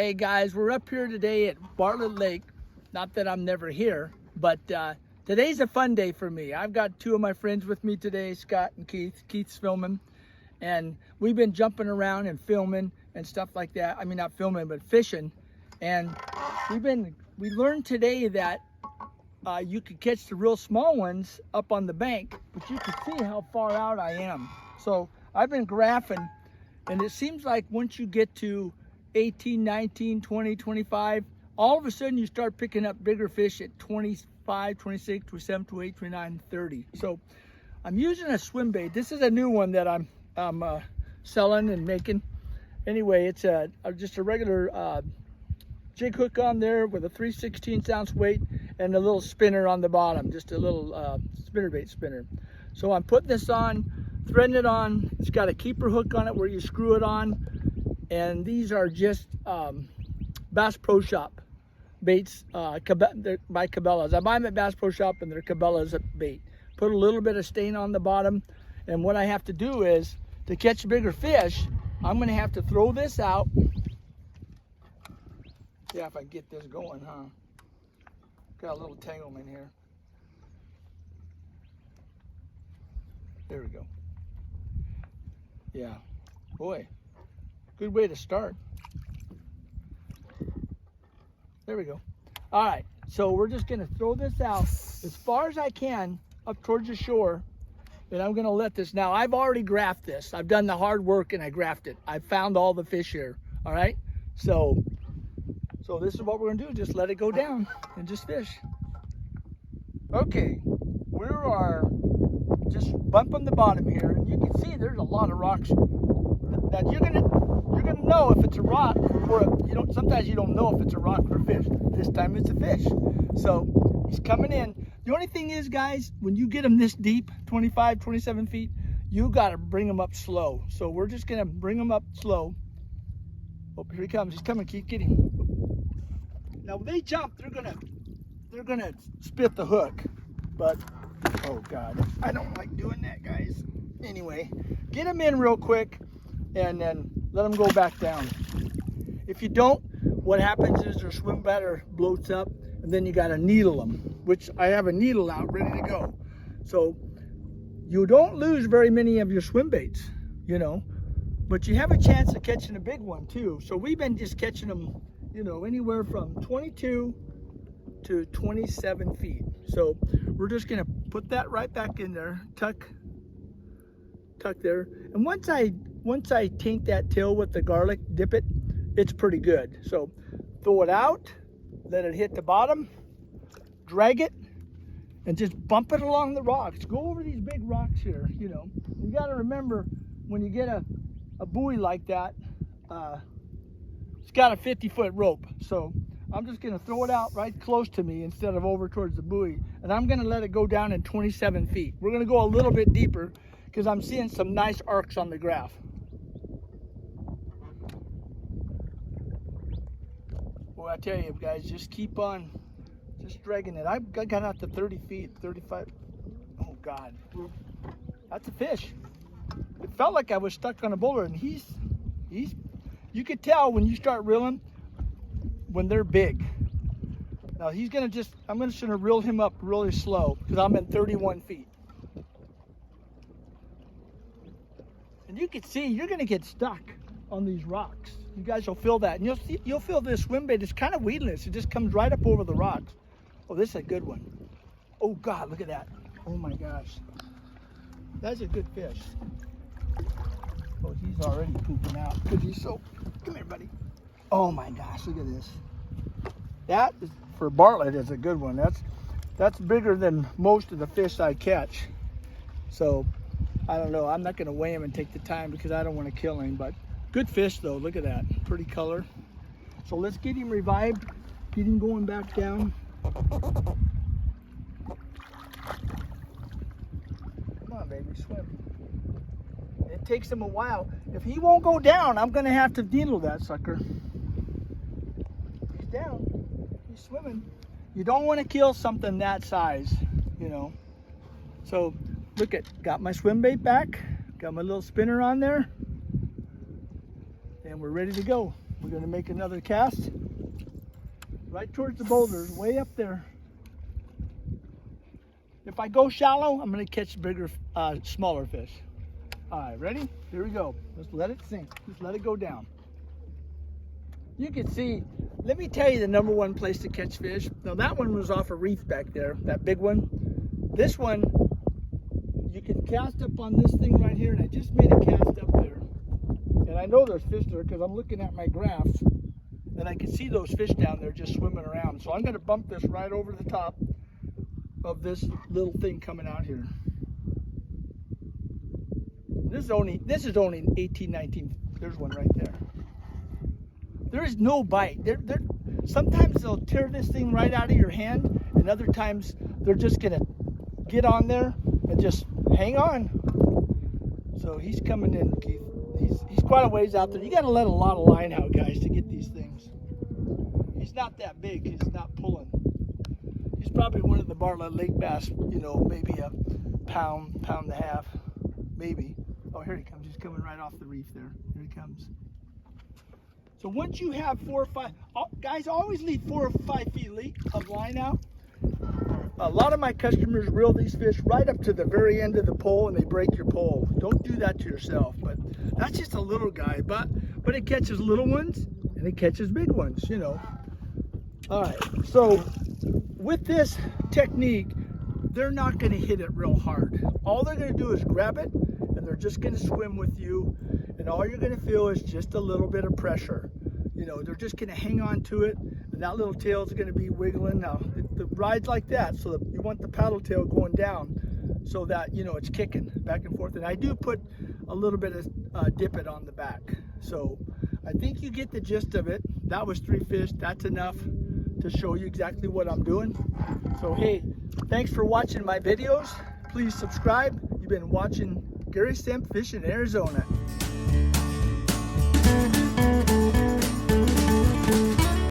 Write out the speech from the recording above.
Hey guys, we're up here today at Bartlett Lake. Not that I'm never here, but today's a fun day for me. I've got two of my friends with me today, Scott and Keith. Keith's filming, and we've been jumping around and filming and stuff like that. I mean, not filming, but fishing. And we learned today that you could catch the real small ones up on the bank, but you can see how far out I am. So I've been graphing, and it seems like once you get to 18, 19, 20, 25, all of a sudden you start picking up bigger fish at 25, 26, 27, 28, 29, 30. So I'm using a swim bait. This is a new one that I'm selling and making. Anyway, it's just a regular jig hook on there with a 3/16 ounce weight and a little spinner on the bottom, just a little spinnerbait spinner. So I'm putting this on, threading it on. It's got a keeper hook on it where you screw it on. And these are just Bass Pro Shop baits, by Cabela's. I buy them at Bass Pro Shop, and they're Cabela's bait. Put a little bit of stain on the bottom, and what I have to do is, to catch bigger fish, I'm gonna have to throw this out. Yeah, if I get this going, huh? Got a little tanglement here. There we go. Yeah, boy. Good way to start. There we go. All right, so we're just gonna throw this out as far as I can up towards the shore, and I'm gonna let this. Now, I've already graphed this. I've done the hard work and I graphed it. I found all the fish here, all right? So this is what we're gonna do, just let it go down and just fish. Okay, we are just bumping the bottom here, and you can see there's a lot of rocks that you're gonna know if it's a rock or sometimes you don't know if it's a rock or a fish. This time it's a fish. So he's coming in. The only thing is, guys, when you get him this deep, 25, 27 feet, you gotta bring him up slow. So we're just gonna bring him up slow. Oh, here he comes. He's coming. Keep getting him. Now when they jump, they're gonna spit the hook. But oh God, I don't like doing that, guys. Anyway, get him in real quick and then let them go back down. If you don't, what happens is their swim bladder bloats up, and then you gotta needle them, which I have a needle out ready to go. So you don't lose very many of your swim baits, you know, but you have a chance of catching a big one too. So we've been just catching them, you know, anywhere from 22 to 27 feet. So we're just gonna put that right back in there, tuck there, and once I taint that tail with the garlic, dip it, it's pretty good. So throw it out, let it hit the bottom, drag it, and just bump it along the rocks. Go over these big rocks here, you know. You gotta remember, when you get a buoy like that, it's got a 50-foot rope. So I'm just gonna throw it out right close to me instead of over towards the buoy. And I'm gonna let it go down in 27 feet. We're gonna go a little bit deeper because I'm seeing some nice arcs on the graph. Well, I tell you guys, just keep on just dragging it. I got out to 30 feet, 35. Oh God, that's a fish. It felt like I was stuck on a boulder, and you could tell when you start reeling when they're big. Now I'm just gonna reel him up really slow because I'm in 31 feet. And you can see you're gonna get stuck on these rocks. You guys will feel that, and you'll feel this swim bait is kind of weedless. It just comes right up over the rocks. Oh, this is a good one. Oh God, look at that. Oh my gosh, that's a good fish. Oh, he's already pooping out because he's so. Come here, buddy. Oh my gosh, look at this. That is, for Bartlett, is a good one. That's bigger than most of the fish I catch. So I don't know. I'm not going to weigh him and take the time because I don't want to kill him, but. Good fish though, look at that, pretty color. So let's get him revived, get him going back down. Come on baby, swim. It takes him a while. If he won't go down, I'm gonna have to needle that sucker. He's down, he's swimming. You don't wanna kill something that size, you know. So look at, got my swim bait back, got my little spinner on there. And we're ready to go. We're gonna make another cast right towards the boulders, way up there. If I go shallow, I'm gonna catch bigger, smaller fish. All right, ready? Here we go. Just let it sink. Just let it go down. You can see, let me tell you the #1 place to catch fish. Now that one was off a reef back there, that big one. This one, you can cast up on this thing right here, and I just made a cast up there. And I know there's fish there because I'm looking at my graphs, and I can see those fish down there just swimming around. So I'm gonna bump this right over the top of this little thing coming out here. This is only 18, 19. There's one right there. There is no bite. Sometimes they'll tear this thing right out of your hand, and other times they're just gonna get on there and just hang on. So he's coming in, Keith. He's quite a ways out there. You gotta let a lot of line out, guys, to get these things. He's not that big. He's not pulling. He's probably one of the Bartlett Lake bass, you know, maybe a pound, pound and a half, maybe. Oh, here he comes. He's coming right off the reef there. Here he comes. So once you have 4 or 5, guys, always leave 4 or 5 feet of line out. A lot of my customers reel these fish right up to the very end of the pole and they break your pole. Don't do that to yourself, but that's just a little guy. But it catches little ones and it catches big ones, you know. All right, so with this technique, they're not gonna hit it real hard. All they're gonna do is grab it and they're just gonna swim with you, and all you're gonna feel is just a little bit of pressure. You know, they're just gonna hang on to it, and that little tail is gonna be wiggling. Now, the ride's like that, so you want the paddle tail going down so that, you know, it's kicking back and forth. And I do put a little bit of dip it on the back. So I think you get the gist of it. That was 3 fish. That's enough to show you exactly what I'm doing. So hey, thanks for watching my videos. Please subscribe. You've been watching Gary Stemp Fishing in Arizona.